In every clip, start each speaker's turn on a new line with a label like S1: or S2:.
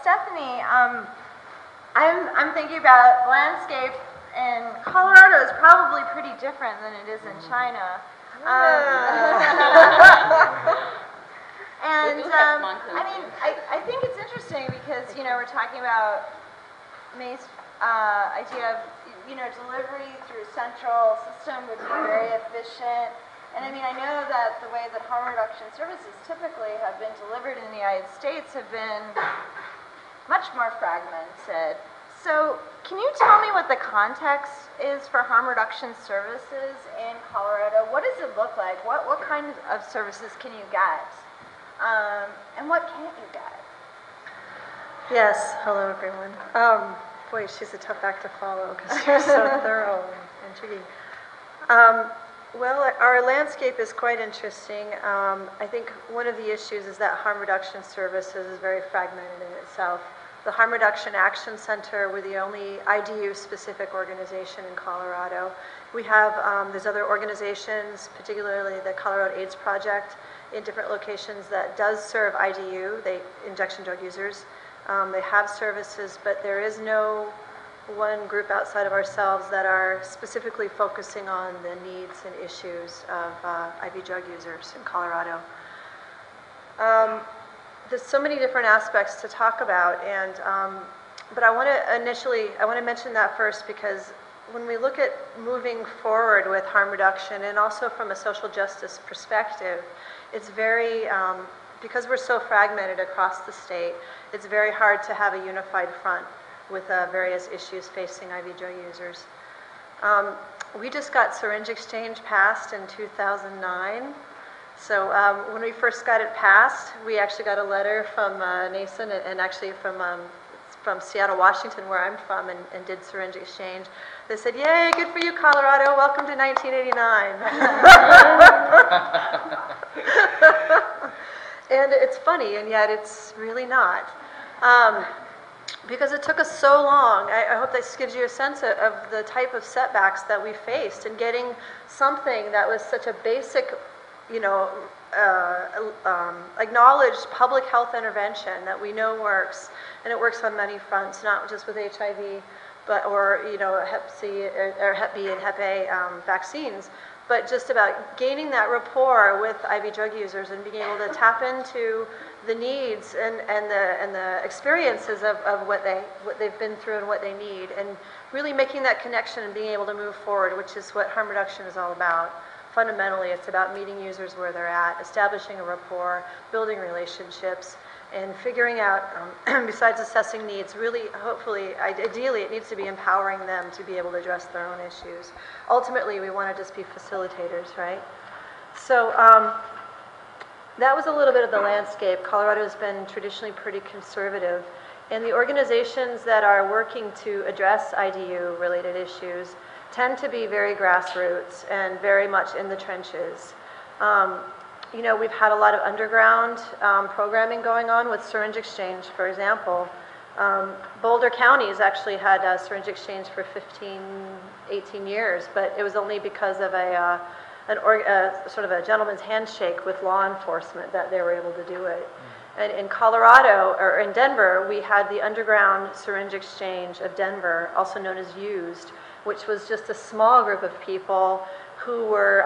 S1: Stephanie, I'm thinking about landscape in Colorado is probably pretty different than it is in China. And I mean, I think it's interesting because we're talking about May's idea of delivery through central system would be very efficient. And I mean, I know that the way that harm reduction services typically have been delivered in the United States have been much more fragmented. So can you tell me what the context is for harm reduction services in Colorado? What does it look like? What kind of services can you get? And what can't you get?
S2: Yes, hello everyone. Boy, she's a tough act to follow because you're so thorough and intriguing. Well, our landscape is quite interesting. I think one of the issues is that harm reduction services is very fragmented in itself. The Harm Reduction Action Center, we're the only IDU-specific organization in Colorado. We have, there's other organizations, particularly the Colorado AIDS Project, in different locations that does serve IDU, injection drug users. They have services, but there is no one group outside of ourselves that are specifically focusing on the needs and issues of IV drug users in Colorado. There's so many different aspects to talk about, and but I want to mention that first because when we look at moving forward with harm reduction and also from a social justice perspective, it's very because we're so fragmented across the state, it's very hard to have a unified front with various issues facing IV drug users. We just got syringe exchange passed in 2009. So when we first got it passed, we actually got a letter from Nason and actually from Seattle, Washington, where I'm from, and did syringe exchange. They said, "Yay, good for you, Colorado. Welcome to 1989." And it's funny, and yet it's really not. Because it took us so long. I hope this gives you a sense of the type of setbacks that we faced in getting something that was such a basic, acknowledged public health intervention that we know works, and it works on many fronts, not just with HIV, but Hep C or Hep B and Hep A vaccines, but just about gaining that rapport with IV drug users and being able to tap into the needs and the experiences of what they've been through and what they need, and really making that connection and being able to move forward, which is what harm reduction is all about. Fundamentally, it's about meeting users where they're at, establishing a rapport, building relationships, and figuring out, besides assessing needs, really, hopefully, ideally, it needs to be empowering them to be able to address their own issues. Ultimately, we want to just be facilitators, right? So that was a little bit of the landscape. Colorado has been traditionally pretty conservative, and the organizations that are working to address IDU-related issues tend to be very grassroots and very much in the trenches. We've had a lot of underground programming going on with syringe exchange, for example. Boulder County has actually had syringe exchange for 15, 18 years, but it was only because of sort of a gentleman's handshake with law enforcement that they were able to do it. And in Colorado, or in Denver, we had the underground syringe exchange of Denver, also known as USED, which was just a small group of people who were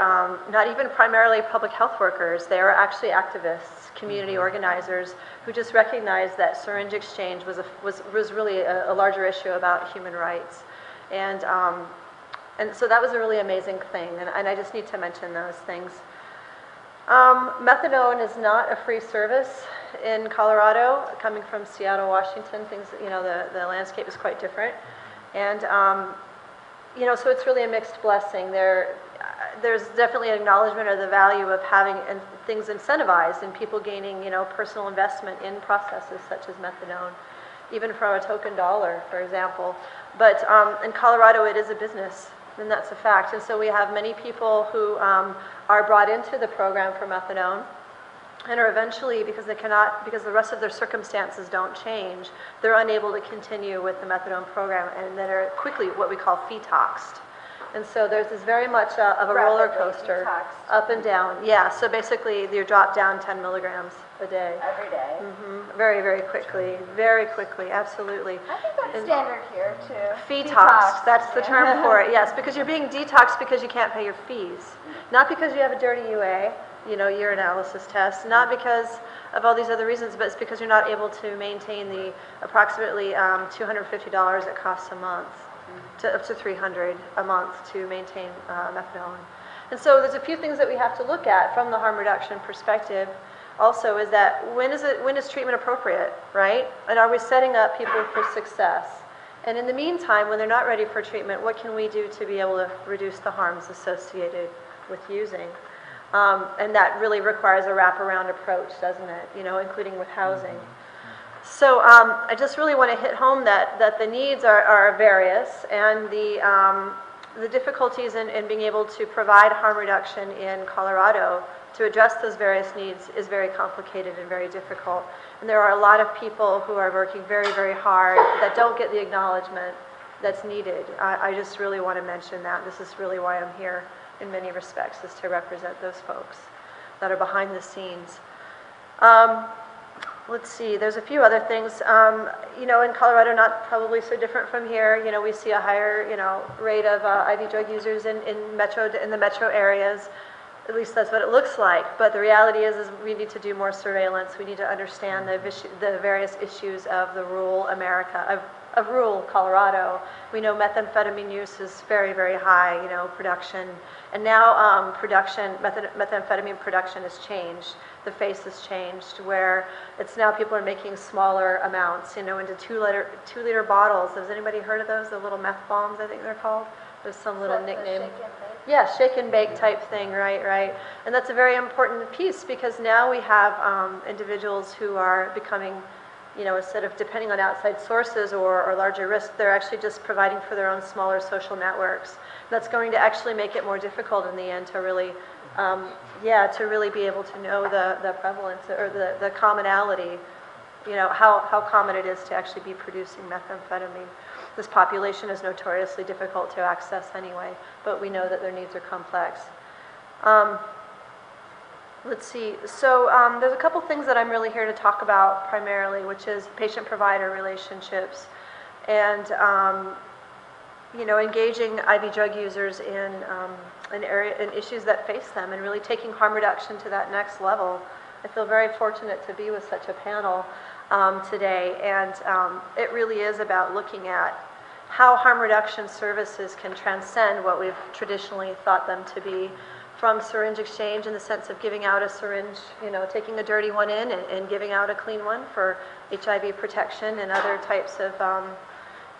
S2: not even primarily public health workers. They were actually activists, community organizers, who just recognized that syringe exchange was really a larger issue about human rights. And so that was a really amazing thing, and I just need to mention those things. Methadone is not a free service in Colorado. Coming from Seattle, Washington, the landscape is quite different. And so it's really a mixed blessing. There's definitely an acknowledgement of the value of having things incentivized and people gaining, personal investment in processes such as methadone, even from a token dollar, for example. But in Colorado, it is a business, and that's a fact. And so we have many people who are brought into the program for methadone, and are eventually, because the rest of their circumstances don't change, they're unable to continue with the methadone program, and then are quickly what we call fetoxed. And so there's this very much of a roller coaster, up and down. Yeah, so basically you drop down 10 milligrams a day.
S1: every day.
S2: Very, very quickly, absolutely.
S1: I think that's standard here too.
S2: Detox, that's the term for it, yes, because you're being detoxed because you can't pay your fees. Not because you have a dirty UA, urinalysis test, not because of all these other reasons, but it's because you're not able to maintain the approximately $250 it costs a month, to up to $300 a month to maintain methadone. And so there's a few things that we have to look at from the harm reduction perspective. Also, is that when is treatment appropriate, right? And are we setting up people for success? And in the meantime, when they're not ready for treatment, what can we do to be able to reduce the harms associated with using? And that really requires a wraparound approach, doesn't it? Including with housing. So I just really want to hit home that the needs are various, and the difficulties in being able to provide harm reduction in Colorado to address those various needs is very complicated and very difficult. And there are a lot of people who are working very, very hard that don't get the acknowledgement that's needed. I just really want to mention that. This is really why I'm here in many respects, is to represent those folks that are behind the scenes. Let's see, there's a few other things. In Colorado, not probably so different from here. We see a higher, rate of IV drug users in the metro areas. At least that's what it looks like. But the reality is we need to do more surveillance. We need to understand the various issues of the rural America, of rural Colorado. We know methamphetamine use is very, very high, production. And now methamphetamine production has changed. The face has changed, where it's now people are making smaller amounts, into two-liter bottles. Has anybody heard of those? The little meth bombs, I think they're called. There's some little nickname. Yeah, shake and bake type thing, right. And that's a very important piece, because now we have individuals who are becoming, instead of depending on outside sources or larger risk, they're actually just providing for their own smaller social networks. That's going to actually make it more difficult in the end to really, to really be able to know the prevalence or the commonality, how common it is to actually be producing methamphetamine. This population is notoriously difficult to access anyway, but we know that their needs are complex. Let's see, so there's a couple things that I'm really here to talk about primarily, which is patient-provider relationships and, engaging IV drug users in issues that face them and really taking harm reduction to that next level. I feel very fortunate to be with such a panel today, and it really is about looking at how harm reduction services can transcend what we've traditionally thought them to be, from syringe exchange in the sense of giving out a syringe, taking a dirty one in and giving out a clean one for HIV protection and other types of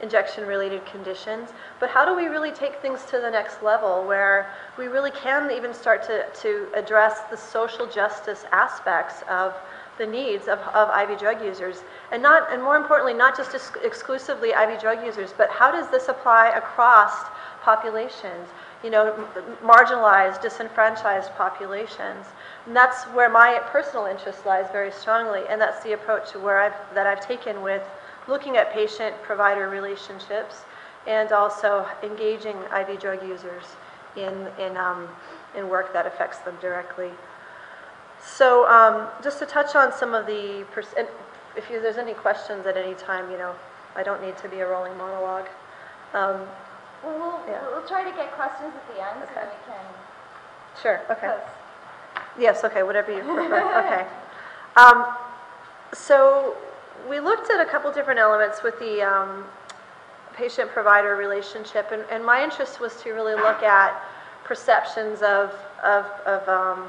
S2: injection-related conditions. But how do we really take things to the next level, where we really can even start to address the social justice aspects of the needs of IV drug users, and more importantly, not just exclusively IV drug users, but how does this apply across populations, marginalized, disenfranchised populations? And that's where my personal interest lies very strongly, and that's the approach that I've taken with looking at patient-provider relationships and also engaging IV drug users in work that affects them directly. So just to touch on some of the, and if there's any questions at any time, I don't need to be a rolling monologue.
S1: We'll try to get questions at the end, so that we can.
S2: Sure, okay. Yes, okay, whatever you prefer, okay. So we looked at a couple different elements with the patient-provider relationship, and my interest was to really look at perceptions of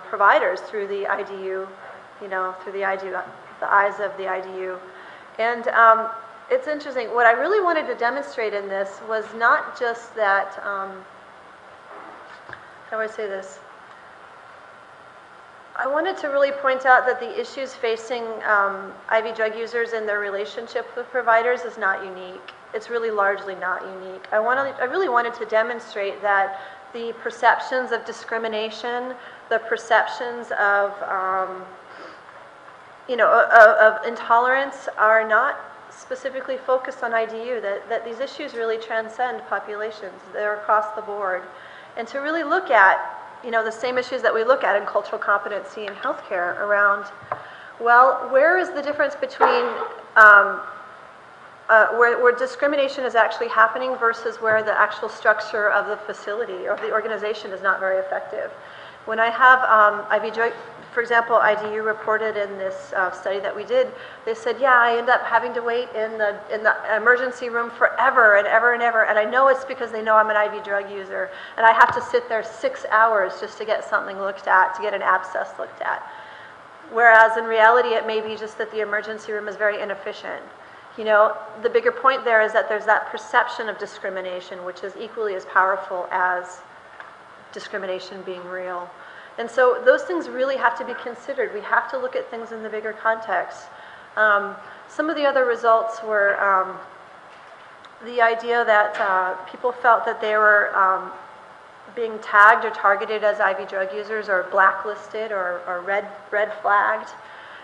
S2: providers through the IDU, through the eyes of the IDU. And it's interesting, what I really wanted to demonstrate in this was not just that, how do I say this? I wanted to really point out that the issues facing IV drug users and their relationship with providers is not unique. It's really largely not unique. I really wanted to demonstrate that the perceptions of discrimination, the perceptions of intolerance are not specifically focused on IDU, that these issues really transcend populations. They're across the board. And to really look at, the same issues that we look at in cultural competency in healthcare around Well, where is the difference between where discrimination is actually happening versus where the actual structure of the facility or the organization is not very effective? When I have IV drug, for example, IDU reported in this study that we did, they said, yeah, I end up having to wait in the emergency room forever and ever and ever, and I know it's because they know I'm an IV drug user, and I have to sit there 6 hours just to get something looked at, to get an abscess looked at. Whereas in reality, it may be just that the emergency room is very inefficient. You know, the bigger point there is that there's that perception of discrimination, which is equally as powerful as discrimination being real. And so those things really have to be considered. We have to look at things in the bigger context. Some of the other results were the idea that people felt that they were being tagged or targeted as IV drug users or blacklisted or red flagged.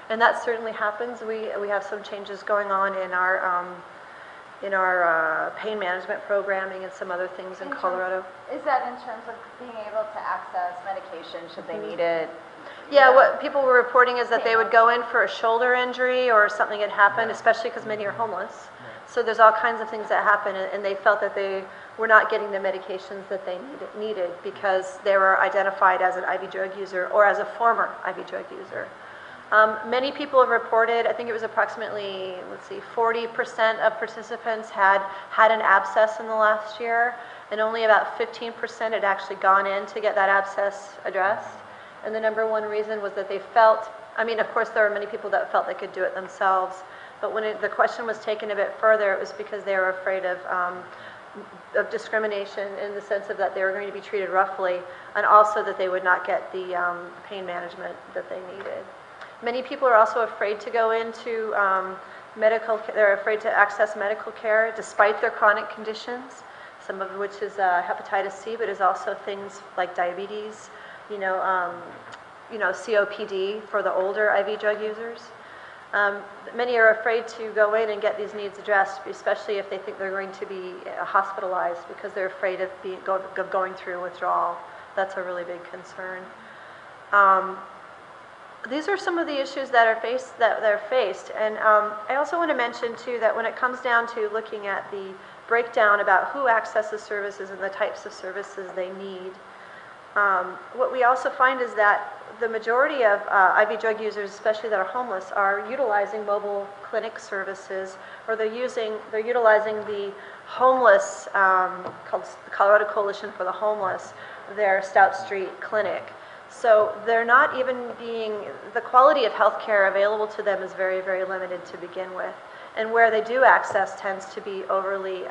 S2: And that certainly happens. We have some changes going on in our pain management programming and some other things in Colorado.
S1: Is that in terms of being able to access medication should they need it?
S2: Yeah, what people were reporting is that they would go in for a shoulder injury or something had happened, especially because many are homeless. So there's all kinds of things that happen, and they felt that they were not getting the medications that they needed because they were identified as an IV drug user or as a former IV drug user. Many people have reported, I think it was approximately, 40% of participants had an abscess in the last year, and only about 15% had actually gone in to get that abscess addressed. And the number one reason was that they felt, I mean, of course, there were many people that felt they could do it themselves, but when the question was taken a bit further, it was because they were afraid of discrimination in the sense of that they were going to be treated roughly, and also that they would not get the pain management that they needed. Many people are also afraid to go into they're afraid to access medical care despite their chronic conditions, some of which is hepatitis C, but is also things like diabetes, COPD for the older IV drug users. Many are afraid to go in and get these needs addressed, especially if they think they're going to be hospitalized because they're afraid of going through withdrawal. That's a really big concern. These are some of the issues that are faced, and I also want to mention too that when it comes down to looking at the breakdown about who accesses services and the types of services they need, what we also find is that the majority of IV drug users, especially that are homeless, are utilizing mobile clinic services, or they're utilizing the homeless, called the Colorado Coalition for the Homeless, their Stout Street clinic. So they're not even the quality of health care available to them is very, very limited to begin with. And where they do access tends to be already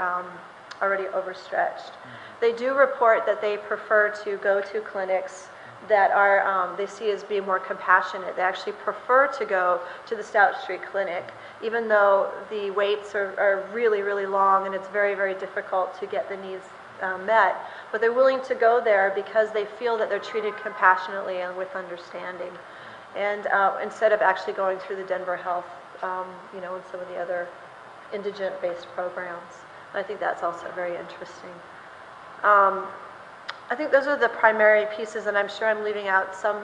S2: overstretched. They do report that they prefer to go to clinics that are, they see as being more compassionate. They actually prefer to go to the Stout Street Clinic, even though the waits are really, really long and it's very, very difficult to get the needs met. But they're willing to go there because they feel that they're treated compassionately and with understanding. And instead of actually going through the Denver Health, and some of the other indigent-based programs. I think that's also very interesting. I think those are the primary pieces, and I'm sure I'm leaving out some,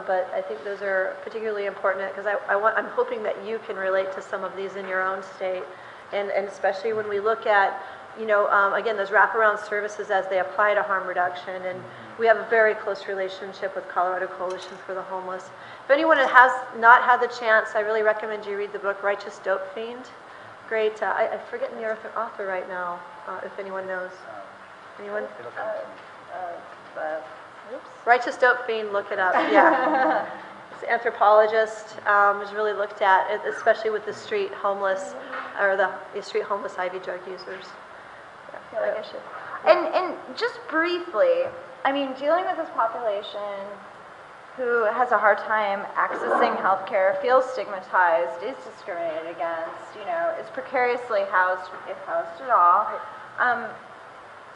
S2: but I think those are particularly important because I'm hoping that you can relate to some of these in your own state, and especially when we look at, again, those wraparound services as they apply to harm reduction, and we have a very close relationship with Colorado Coalition for the Homeless. If anyone has not had the chance, I really recommend you read the book Righteous Dope Fiend. Great, I forget the author right now, if anyone knows. Anyone? Righteous Dope Fiend, look it up, yeah. It's an anthropologist, who's really looked at, especially with the street homeless, or the street homeless IV drug users. I feel like I should.
S1: And just briefly, I mean, dealing with this population who has a hard time accessing healthcare, feels stigmatized, is discriminated against, is precariously housed, if housed at all.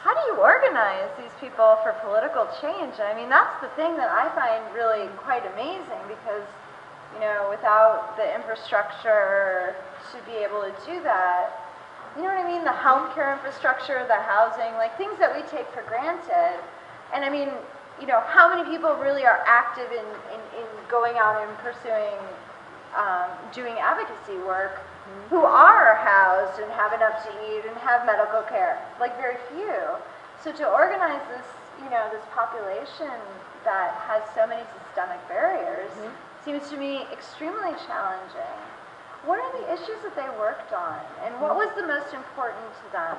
S1: How do you organize these people for political change? I mean, that's the thing that I find really quite amazing because, without the infrastructure to be able to do that, you know what I mean? The healthcare infrastructure, the housing, like things that we take for granted. And I mean, how many people really are active in going out and pursuing doing advocacy work who are housed and have enough to eat and have medical care, like very few. So to organize this, this population that has so many systemic barriers seems to me extremely challenging. What are the issues that they worked on, and what was the most important to them?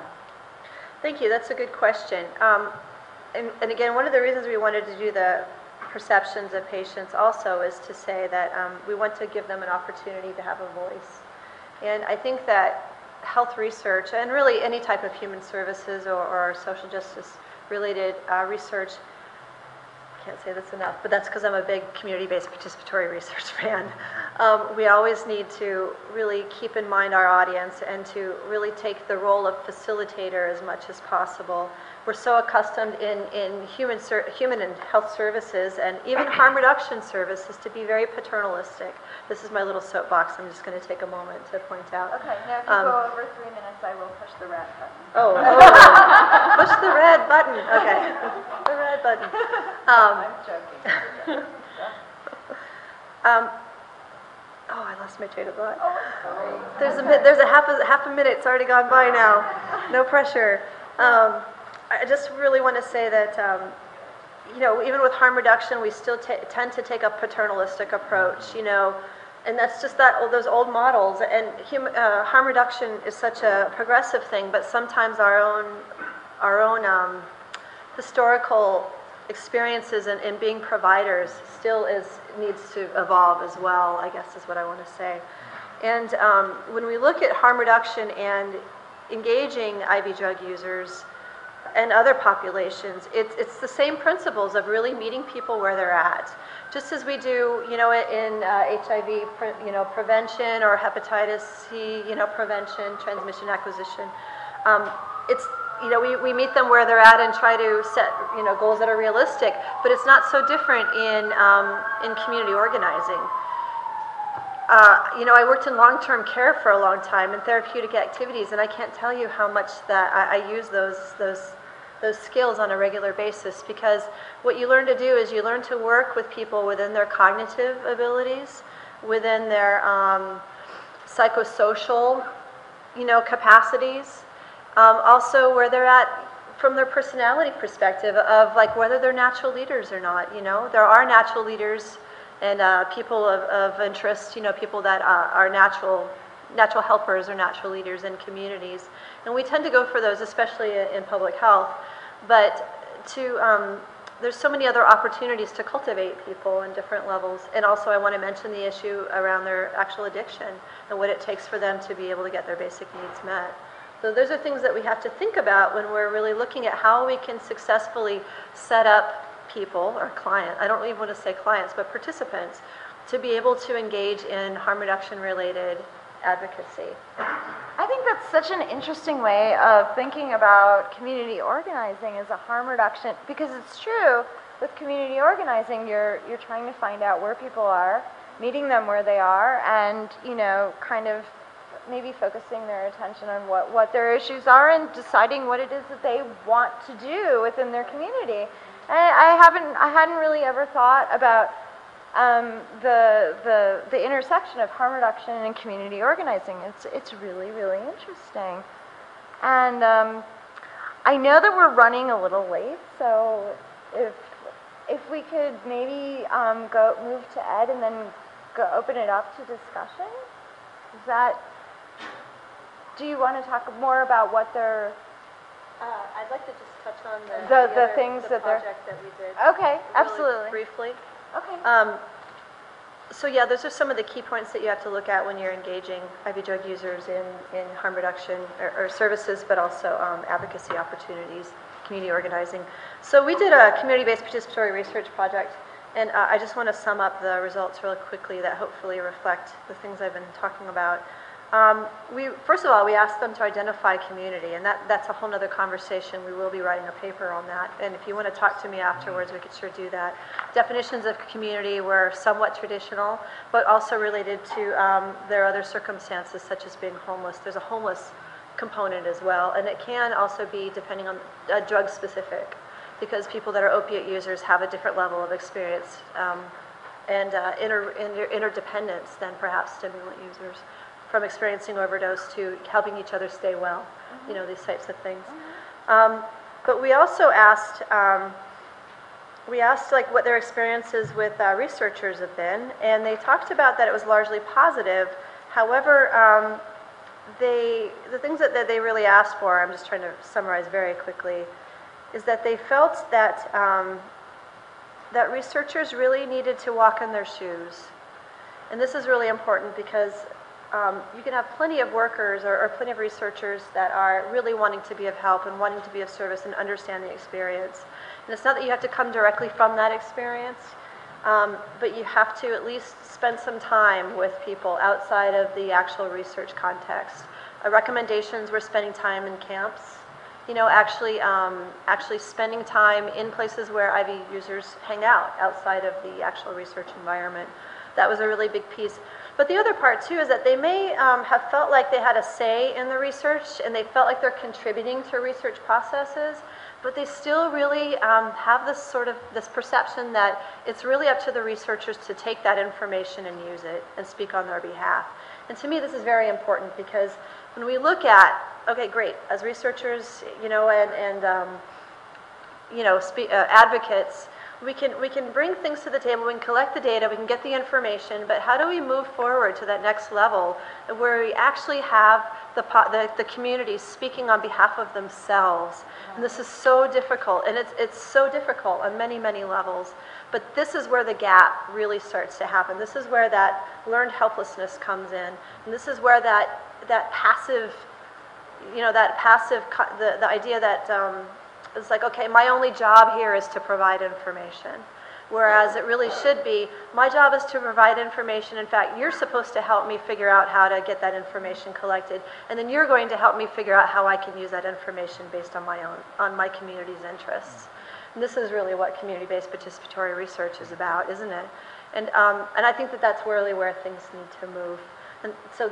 S2: Thank you. That's a good question. And again, one of the reasons we wanted to do the perceptions of patients also is to say that we want to give them an opportunity to have a voice. And I think that health research, and really any type of human services or social justice related research, I can't say this enough, but that's because I'm a big community-based participatory research fan. We always need to really keep in mind our audience and to really take the role of facilitator as much as possible. We're so accustomed in human and health services and even harm reduction services to be very paternalistic. This is my little soapbox. I'm just going to take a moment to point out.
S1: Okay, now if you go over 3 minutes, I will push the red button.
S2: Oh, push the red button. Okay, the red button.
S1: I'm joking.
S2: Oh, I lost my train of thought.
S1: Oh, I'm sorry.
S2: There's a half a minute. It's already gone by now. No pressure. I just really want to say that, even with harm reduction, we still tend to take a paternalistic approach, and that's just those old models. And harm reduction is such a progressive thing, but sometimes our own historical experiences in being providers still needs to evolve as well, I guess is what I want to say. And when we look at harm reduction and engaging IV drug users and other populations, it's the same principles of really meeting people where they're at. Just as we do, in HIV, prevention or hepatitis C, prevention, transmission, acquisition. We meet them where they're at and try to set, goals that are realistic, but it's not so different in community organizing. I worked in long-term care for a long time in therapeutic activities, and I can't tell you how much that I use those skills on a regular basis, because what you learn to do is you learn to work with people within their cognitive abilities, within their psychosocial, capacities, also where they're at from their personality perspective of like whether they're natural leaders or not. There are natural leaders and people of interest, people that are natural helpers or natural leaders in communities. And we tend to go for those, especially in public health. But there's so many other opportunities to cultivate people in different levels. And also I want to mention the issue around their actual addiction and what it takes for them to be able to get their basic needs met. So those are things that we have to think about when we're really looking at how we can successfully set up people or clients, I don't even want to say clients, but participants, to be able to engage in harm reduction related advocacy.
S1: I think that's such an interesting way of thinking about community organizing as a harm reduction, because it's true, with community organizing, you're trying to find out where people are, meeting them where they are, and, kind of maybe focusing their attention on what their issues are and deciding what it is that they want to do within their community. I hadn't really ever thought about the intersection of harm reduction and community organizing. It's really, really interesting. And I know that we're running a little late, so if we could maybe move to Ed and then open it up to discussion. Do you want to talk more about what they're...
S2: I'd like to just touch on
S1: the things that they're...
S2: project that we did.
S1: Okay, absolutely.
S2: Really briefly.
S1: Okay.
S2: So yeah, those are some of the key points that you have to look at when you're engaging IV drug users in harm reduction or services, but also advocacy opportunities, community organizing. So we did a community-based participatory research project, and I just want to sum up the results really quickly that hopefully reflect the things I've been talking about. First of all, we asked them to identify community, and that's a whole other conversation. We will be writing a paper on that, and if you want to talk to me afterwards, we could sure do that. Definitions of community were somewhat traditional, but also related to their other circumstances, such as being homeless. There's a homeless component as well, and it can also be depending on drug specific, because people that are opiate users have a different level of experience and interdependence than perhaps stimulant users, from experiencing overdose to helping each other stay well, you know, these types of things. But we also asked, like what their experiences with researchers have been, and they talked about that it was largely positive. However, the things that they really asked for, I'm just trying to summarize very quickly, is that they felt that that researchers really needed to walk in their shoes. And this is really important because you can have plenty of workers or plenty of researchers that are really wanting to be of help and wanting to be of service and understand the experience. And it's not that you have to come directly from that experience, but you have to at least spend some time with people outside of the actual research context. Recommendations were spending time in camps, you know, actually spending time in places where IV users hang out outside of the actual research environment. That was a really big piece. But the other part too is that they may have felt like they had a say in the research and they felt like they're contributing to research processes, but they still really have this perception that it's really up to the researchers to take that information and use it and speak on their behalf. And to me this is very important because when we look at, okay, great, as researchers, you know, and you know, advocates, we can bring things to the table, we can collect the data, we can get the information, but how do we move forward to that next level where we actually have the community speaking on behalf of themselves? And this is so difficult, and it's so difficult on many, many levels. But this is where the gap really starts to happen. This is where that learned helplessness comes in, and this is where that passive, you know, the idea that it's like, okay, my only job here is to provide information. Whereas it really should be, my job is to provide information. In fact, you're supposed to help me figure out how to get that information collected. And then you're going to help me figure out how I can use that information based on my community's interests. And this is really what community-based participatory research is about, isn't it? And I think that that's really where things need to move. And so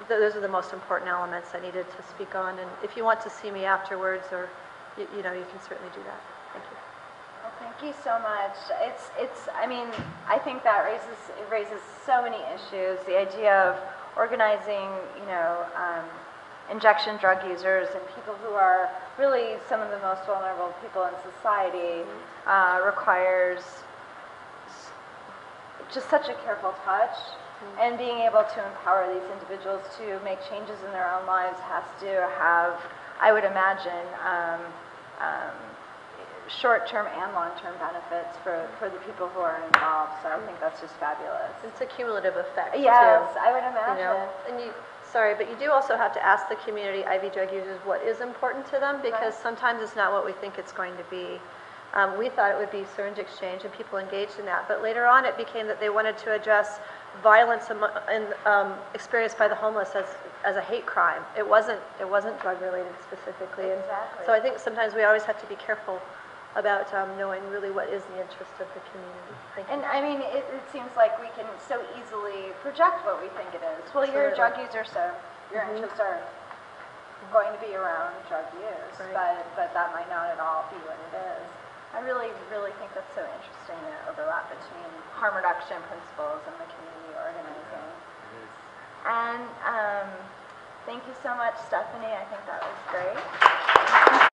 S2: those are the most important elements I needed to speak on. And if you want to see me afterwards, or you know, you can certainly do that. Thank you.
S1: Well, thank you so much. I mean, I think that raises so many issues. The idea of organizing, you know, injection drug users and people who are really some of the most vulnerable people in society requires just such a careful touch. And being able to empower these individuals to make changes in their own lives has to have, I would imagine, short-term and long-term benefits for the people who are involved. So I think that's just fabulous.
S2: It's a cumulative effect,
S1: yes,
S2: too.
S1: I would imagine.
S2: You know? And sorry, but you do also have to ask the community IV drug users what is important to them, because sometimes it's not what we think it's going to be. We thought it would be syringe exchange, and people engaged in that. But later on, it became that they wanted to address violence experienced by the homeless as a hate crime. It wasn't drug related specifically.
S1: Exactly.
S2: And so I think sometimes we always have to be careful about knowing really what is the interest of the community. Thank you.
S1: And I mean, it seems like we can so easily project what we think it is. Well, you're a drug user, so your interests are going to be around drug use, but that might not at all be what it is. I really, really think that's so interesting, the overlap between harm reduction principles and the community organizing. And thank you so much, Stephanie. I think that was great.